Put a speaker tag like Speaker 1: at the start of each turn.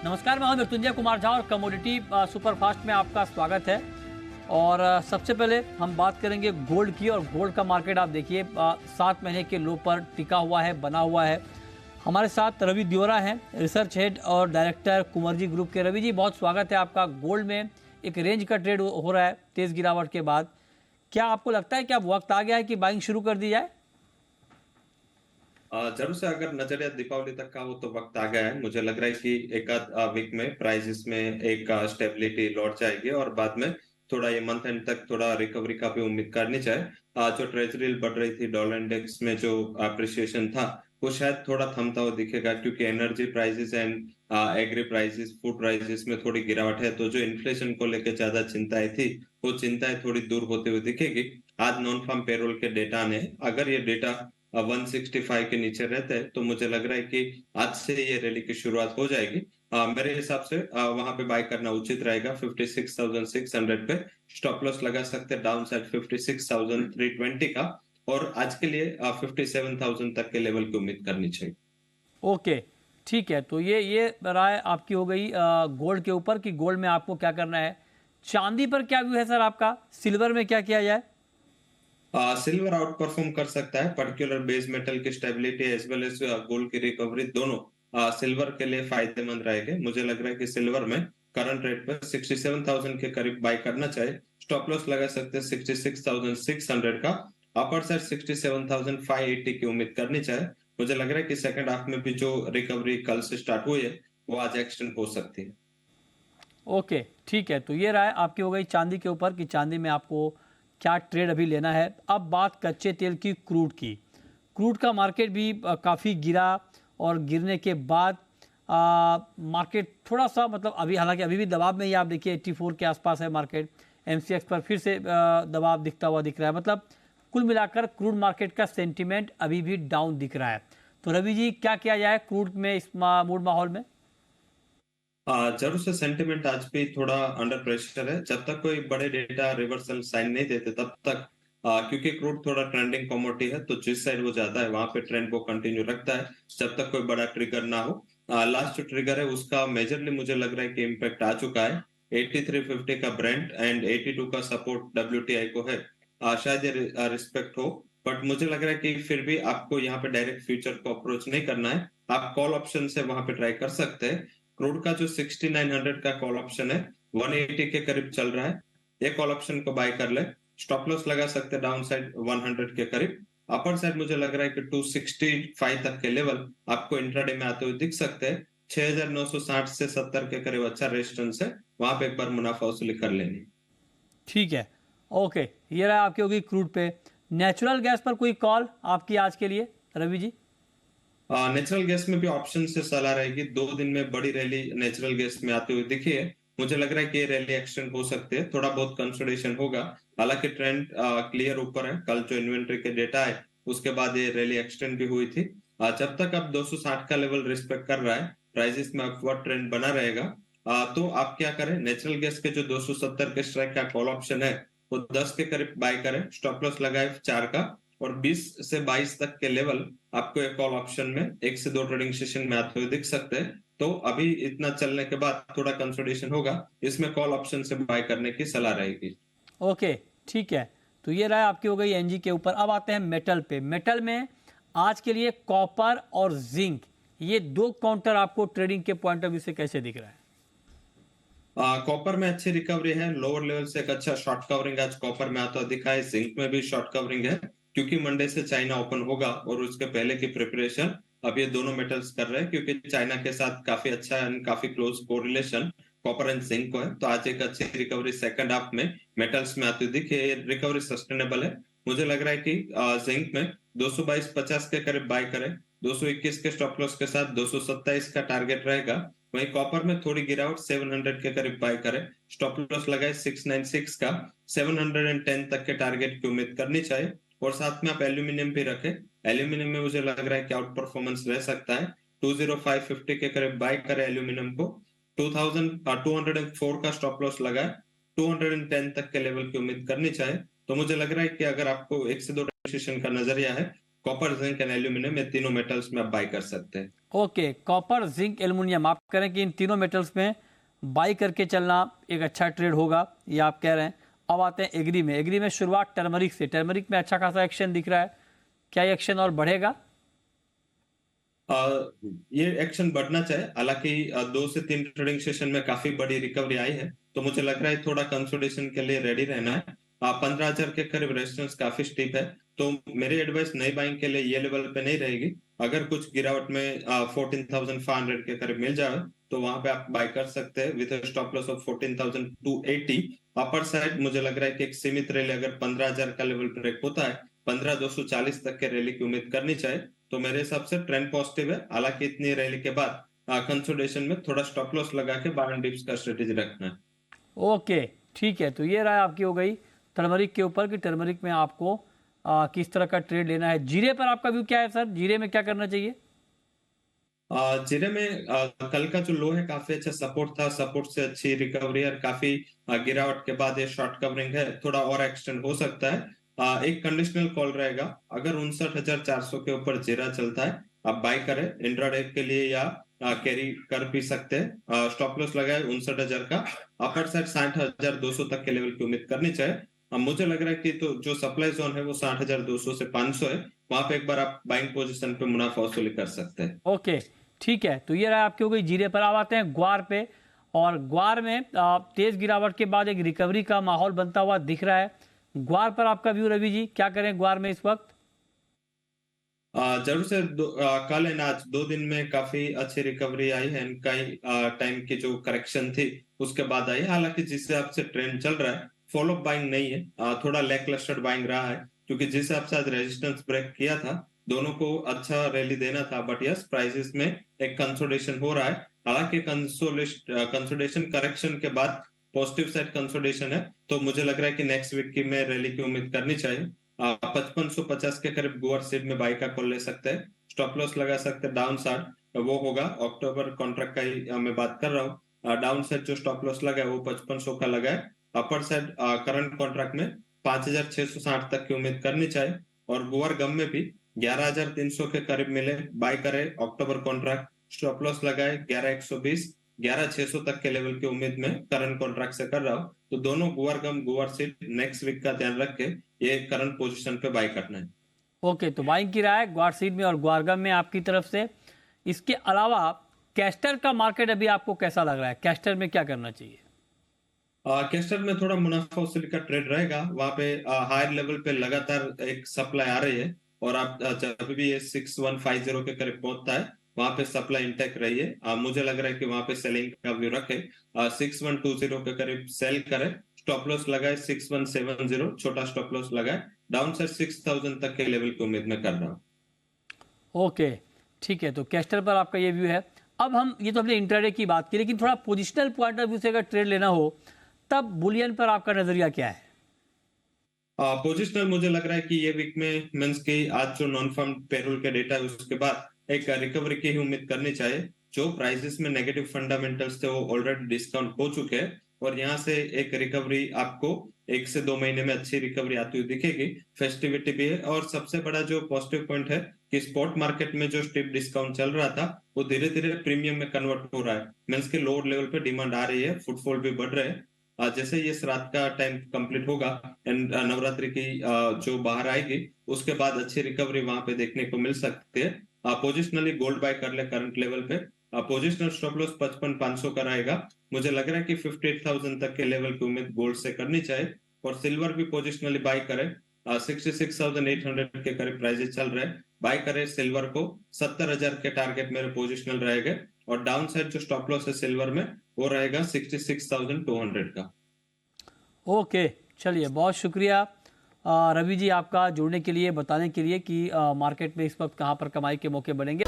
Speaker 1: नमस्कार, मैं हूं मृत्युंजय कुमार झा और कमोडिटी सुपरफास्ट में आपका स्वागत है। और सबसे पहले हम बात करेंगे गोल्ड की। और गोल्ड का मार्केट आप देखिए 7 महीने के लो पर टिका हुआ है, बना हुआ है। हमारे साथ रवि दियोरा हैं, रिसर्च हेड और डायरेक्टर कुंवरजी ग्रुप के। रवि जी, बहुत स्वागत है आपका। गोल्ड में एक रेंज का ट्रेड हो रहा है तेज गिरावट के बाद। क्या आपको लगता है कि अब वक्त आ गया है कि बाइंग शुरू कर दी जाए?
Speaker 2: जरूर से अगर नजरिया दीपावली तक का हो तो वक्त आ गया है। मुझे लग रहा है कि एक आध वीक में प्राइसेस में एक स्टेबिलिटी लौट जाएगी और बाद में थोड़ा ये मंथ एंड तक थोड़ा रिकवरी का भी उम्मीद करनी चाहिए। जो ट्रेजरी बढ़ रही थी, डॉलर इंडेक्स में जो अप्रिसिएशन था वो शायद थोड़ा थमता हुआ दिखेगा, क्योंकि energy prices and agri prices, food prices में थोड़ी गिरावट है। तो जो इन्फ्लेशन को लेकर ज्यादा चिंताएं थी वो चिंताएं थोड़ी दूर होते हुए दिखेगी। आज नॉन फार्म पेरोल के डेटा ने, अगर ये डेटा 165 के नीचे रहते हैं तो मुझे लग रहा है कि आज से ये रैली की शुरुआत हो जाएगी। मेरे हिसाब से वहां पे बाय करना उचित रहेगा। 56,600 पे स्टॉप लॉस लगा सकते हैं, डाउन साइड 56,320 का। और आज के लिए 57,000 तक के लेवल की उम्मीद करनी चाहिए।
Speaker 1: ओके, ठीक है। तो ये राय आपकी हो गई गोल्ड के ऊपर कि गोल्ड में आपको क्या करना है। चांदी पर क्या व्यू है सर आपका? सिल्वर में क्या किया जाए?
Speaker 2: सिल्वर आउट परफॉर्म कर सकता है, पर्टिकुलर बेस मेटल की stability as well as gold की रिकवरी दोनों सिल्वर के लिए फायदेमंद रहेंगे। मुझे लग रहा है कि सिल्वर में करंट रेट पर 67,000 के करीब बाय करना चाहिए। स्टॉप लॉस लगा सकते हैं 66,600 का। अपर साइड 67,580 की उम्मीद करनी चाहिए। मुझे लग रहा है कि सेकंड हाफ में भी जो रिकवरी कल से स्टार्ट हुई है वो आज एक्सटेंड हो सकती है।
Speaker 1: ओके, ठीक है। तो ये राय आपकी हो गई चांदी के ऊपर कि चांदी में आपको क्या ट्रेड अभी लेना है। अब बात कच्चे तेल की, क्रूड की। क्रूड का मार्केट भी काफ़ी गिरा और गिरने के बाद मार्केट थोड़ा सा मतलब अभी, हालांकि अभी भी दबाव में ही, आप देखिए 84 के आसपास है मार्केट। एमसीएक्स पर फिर से दबाव दिखता हुआ दिख रहा है। मतलब कुल मिलाकर क्रूड मार्केट का सेंटीमेंट अभी भी डाउन दिख रहा है। तो रवि जी, क्या किया जाए क्रूड में इस मूड माहौल में?
Speaker 2: जरूर से सेंटिमेंट आज भी थोड़ा अंडर प्रेशर है। जब तक कोई बड़े डेटा रिवर्सल साइन नहीं देते तब तक क्योंकि क्रूड थोड़ा ट्रेंडिंग कमोडिटी है, तो जिस साइड वो जाता है वहां पे ट्रेंड वो कंटिन्यू रखता है जब तक कोई बड़ा ट्रिगर ना हो। लास्ट जो ट्रिगर है उसका मेजरली मुझे लग रहा है कि इम्पैक्ट आ चुका है। 8350 का ब्रेंट एंड 82 का सपोर्ट डब्ल्यूटीआई को है। शायद ये रिस्पेक्ट हो, बट मुझे लग रहा है कि फिर भी आपको यहाँ पे डायरेक्ट फ्यूचर को अप्रोच नहीं करना है। आप कॉल ऑप्शन से वहां पे ट्राई कर सकते हैं। क्रूड का जो 6900 का कॉल ऑप्शन है 180 के करीब चल रहा है। ये कॉल ऑप्शन को बाय कर ले। स्टॉप लॉस लगा सकते हैं डाउन साइड 100 के करीब। अपर साइड मुझे लग रहा है कि 265 तक के लेवल आपको इंट्राडे में आते हुए दिख सकते हैं। 6960 से 70 के करीब अच्छा रेजिस्टेंस है, वहां पे एक बार मुनाफा वसूली कर लेनी।
Speaker 1: ठीक है, ओके। ये रहा आपकी होगी क्रूड पे। नेचुरल गैस पर कोई कॉल आपकी आज के लिए, रवि जी?
Speaker 2: नेचुरल गैस में भी ऑप्शन से सलाह रहेगी। 2 दिन में बड़ी रैली नेचुरल गैस में आते हुए दिखी है। मुझे लग रहा है कि ये रैली एक्सटेंड हो सकती है, थोड़ा बहुत कंसोलिडेशन होगा। हालांकि ट्रेंड क्लियर ऊपर है। कल जो इन्वेंट्री के डेटा है उसके बाद ये रैली एक्सटेंड भी हुई थी। जब तक अब 260 का लेवल रिस्पेक्ट कर रहा है, प्राइसेस में अपवर्ड ट्रेंड बना रहेगा। तो आप क्या करें, नेचुरल गैस के जो 270 के स्ट्राइक का कॉल ऑप्शन है वो 10 के करीब बाय करें। स्टॉप लॉस लगाए 4 का। और 20 से 22 तक के लेवल आपको एक कॉल ऑप्शन में 1 से 2 ट्रेडिंग सेशन में आते हुए दिख सकते हैं। तो अभी इतना चलने के बाद थोड़ा कंसोलिडेशन होगा, इसमें कॉल ऑप्शन से बाय करने की सलाह रहेगी।
Speaker 1: ओके, ठीक है। तो ये रहा आपकी हो गई एनजी के ऊपर। अब आते हैं मेटल पे। मेटल में आज के लिए कॉपर और जिंक, ये दो काउंटर आपको ट्रेडिंग के पॉइंट ऑफ व्यू से कैसे दिख रहा है?
Speaker 2: कॉपर में अच्छी रिकवरी है, लोअर लेवल से एक अच्छा शॉर्ट कवरिंग आज कॉपर में आता दिखा है। जिंक में भी शॉर्ट कवरिंग है, क्योंकि मंडे से चाइना ओपन होगा और उसके पहले की प्रिपरेशन अब ये दोनों मेटल्स कर रहे हैं, क्योंकि चाइना के साथ काफी अच्छा एंड काफी close correlation copper and zinc को है। तो आज एक अच्छी रिकवरी सेकंड हाफ में मेटल्स में आती दिखी है। रिकवरी सस्टेनेबल है। मुझे लग रहा है कि जिंक में 222.50 के करीब बाय करें। 221 के स्टॉप लॉस के साथ 227 का टारगेट रहेगा। वहीं कॉपर में थोड़ी गिरावट 700 के करीब बाय करें। स्टॉप लॉस लगाए 696 का। 710 तक के टारगेट की उम्मीद करनी चाहिए। और साथ में आप एल्यूमिनियम भी रखें। एल्यूमिनियम में मुझे लग रहा है कि आउट परफॉर्मेंस रह सकता है। 20550 के करीब बाय करें एल्यूमिनियम को। 2204 का स्टॉप लॉस लगाए। 210 तक के लेवल की उम्मीद करनी चाहिए। तो मुझे लग रहा है कि अगर आपको 1 से 2 सेशन का नजरिया है कॉपर, जिंक एंड एल्यूमिनियम, ये तीनों मेटल्स में आप बाय कर सकते हैं।
Speaker 1: ओके, कॉपर, जिंक, एल्युमिनियम, आप कह रहे हैं कि इन तीनों मेटल्स में बाई करके चलना एक अच्छा ट्रेड होगा, ये आप कह रहे हैं। अब आते हैं एग्री में। एग्री में शुरुआत टर्मरिक से। टर्मरिक में अच्छा खासा एक्शन दिख रहा है, क्या ये एक्शन और बढ़ेगा?
Speaker 2: ये एक्शन बढ़ना चाहिए, हालांकि 2 से 3 ट्रेडिंग सेशन में काफी बड़ी रिकवरी आई है, तो मुझे लग रहा है थोड़ा कंसोलिडेशन के लिए रेडी रहना है। 15,000 के करीब रेजिस्टेंस काफी स्टीप है, तो मेरी एडवाइस नई बाइंग के लिए ये लेवल पे नहीं रहेगी। अगर कुछ गिरावट में 14,500 के करीब मिल जाए तो वहां पे आप बाय कर सकते हैं with stop loss of 14,280। Upper side मुझे लग रहा है कि एक सीमित रैली अगर 15,000 का लेवल ब्रेक होता है, 15,240 तक के रैली की उम्मीद करनी चाहिए। तो मेरे हिसाब से ट्रेंड पॉजिटिव है, हालांकि इतनी रैली के बाद कंसोलिडेशन में थोड़ा स्टॉप लॉस लगा के बाय एंड डिप्स का स्ट्रेटेजी रखना है।
Speaker 1: ओके, ठीक है, तो ये राय आपकी हो गई टर्मरिक के ऊपर कि टर्मरिक में आपको किस तरह का ट्रेड लेना है। जीरे पर आपका व्यू क्या है सर? जीरे में क्या करना चाहिए?
Speaker 2: जीरे में कल का जो लो है काफी अच्छा सपोर्ट था, सपोर्ट से अच्छी रिकवरी और काफी गिरावट के बाद ये शॉर्ट कवरिंग है, थोड़ा और एक्सटेंड हो सकता है। एक कंडीशनल कॉल रहेगा, अगर 59,400 के ऊपर जीरा चलता है आप बाय करें इंट्राडे के लिए या कैरी कर भी सकते हैं। स्टॉप लॉस लगाए 59,000 का, अपर साइड 60,200 तक के लेवल की उम्मीद करनी चाहिए। मुझे लग रहा है कि तो जो सप्लाई जोन है वो 60,200 से 500 है, वहां पे एक बार आप बाइंग पोजीशन पे मुनाफा वसूली कर सकते हैं।
Speaker 1: ओके, ठीक है, तो ये राय आपकी हो गई जीरे पर। अब आते हैं ग्वार पे। और ग्वार में तेज गिरावट के बाद एक रिकवरी का माहौल बनता हुआ दिख रहा है। ग्वार पर आपका व्यू रवि जी, क्या करें ग्वार में इस वक्त?
Speaker 2: जरूर से कल एंड आज 2 दिन में काफी अच्छी रिकवरी आई है, कई टाइम की जो करेक्शन थी उसके बाद आई है। हालांकि जिस हिसाब से ट्रेंड चल रहा है फॉलो बाइंग नहीं है, थोड़ा लैक लस्टर बाइंग रहा है, क्योंकि जिस हिसाब से आज रेजिस्टेंस ब्रेक किया था दोनों को अच्छा रैली देना था, बट यस प्राइसेस में एक कंसोलिडेशन हो रहा है। हालांकि कंसोलिडेशन करेक्शन के बाद पॉजिटिव साइड कंसोलिडेशन है, तो मुझे लग रहा है कि नेक्स्ट वीक की में रैली की उम्मीद करनी चाहिए। 5550 के करीब गोअर सीड में बाई का कॉल ले सकते हैं, स्टॉप लॉस लगा सकते हैं डाउन साइड। वो होगा अक्टूबर कॉन्ट्रैक्ट का ही मैं बात कर रहा हूँ। डाउन साइड जो स्टॉप लॉस लगा है वो 5500 का लगा है। अपर साइड करंट कॉन्ट्रैक्ट में 5,660 तक की उम्मीद करनी चाहिए। और गोअर गम में भी 11,300 के करीब मिले, बाय करे अक्टूबर कॉन्ट्रैक्ट, स्टॉप लॉस लगाए 11,120, 11,600 तक के लेवल की उम्मीद में करंट कॉन्ट्रैक्ट से कर रहा हूँ। तो दोनों गोअर गम गोअर सीड नेक्स्ट वीक का ध्यान रख के ये करंट पोजीशन पे बाय करना है।
Speaker 1: ओके, तो बाइंग की राय ग्वार सीड में और ग्वारगम में आपकी तरफ से। इसके अलावा कैस्टर का मार्केट अभी आपको कैसा लग रहा है? कैस्टर में क्या करना चाहिए?
Speaker 2: कैस्टर में थोड़ा मुनाफा वसूली का ट्रेड रहेगा, वहां पे हायर लेवल पे लगातार एक सप्लाई आ रही है, और आप जब भी ये 6150 के करीब पहुंचता है वहां पे सप्लाई इंटेक रही है। मुझे लग रहा है कि वहां पे सेलिंग का व्यू रखे, 6120 के करीब सेल करे, स्टॉप लॉस लगाए 6170, छोटा स्टॉप लॉस लगाए, डाउन साइड 6,000 तक के लेवल की उम्मीद में कर रहा हूँ।
Speaker 1: ओके, ठीक है, तो कैस्टर पर आपका ये व्यू है। अब हम ये तो हमने इंट्राडे की बात की, लेकिन थोड़ा पोजिशनल पॉइंट ऑफ व्यू से अगर ट्रेड लेना हो तब बुलियन पर आपका नजरिया क्या है?
Speaker 2: पोजिशनल मुझे लग रहा है कि ये वीक में मींस की आज जो नॉन फार्म पेरोल के डेटा है उसके बाद एक रिकवरी की ही उम्मीद करनी चाहिए। जो प्राइसेस में नेगेटिव फंडामेंटल्स थे वो ऑलरेडी डिस्काउंट हो चुके हैं, और यहाँ से एक रिकवरी आपको 1 से 2 महीने में अच्छी रिकवरी आती हुई दिखेगी। फेस्टिविटी भी है, और सबसे बड़ा जो पॉजिटिव पॉइंट है कि स्पॉट मार्केट में जो स्टीप डिस्काउंट चल रहा था वो धीरे धीरे प्रीमियम में कन्वर्ट हो रहा है, मींस के लोअर लेवल पे डिमांड आ रही है, फुटफॉल भी बढ़ रहे हैं। जैसे ये श्राद्ध का टाइम कंप्लीट होगा एंड नवरात्रि की जो बाहर आएगी उसके बाद अच्छी रिकवरी वहां पे देखने को मिल सकती है। पोजिशनली गोल्ड बाय कर ले करंट लेवल पे, पोजिशनल स्टॉप लॉस 55,500 का रहेगा। मुझे लग रहा है कि 58,000 तक के लेवल की उम्मीद गोल्ड से करनी चाहिए, और सिल्वर भी पोजिशनली बाय करे, 66,800 के करीब प्राइजेस चल रहे हैं, बाय करे सिल्वर को। 70,000 के टारगेट मेरे पोजिशनल रहेगा, और डाउन साइड जो स्टॉप लॉस है सिल्वर में वो रहेगा 66,200 का।
Speaker 1: ओके, चलिए, बहुत शुक्रिया रवि जी आपका जुड़ने के लिए, बताने के लिए कि मार्केट में इस वक्त कहाँ पर कमाई के मौके बनेंगे।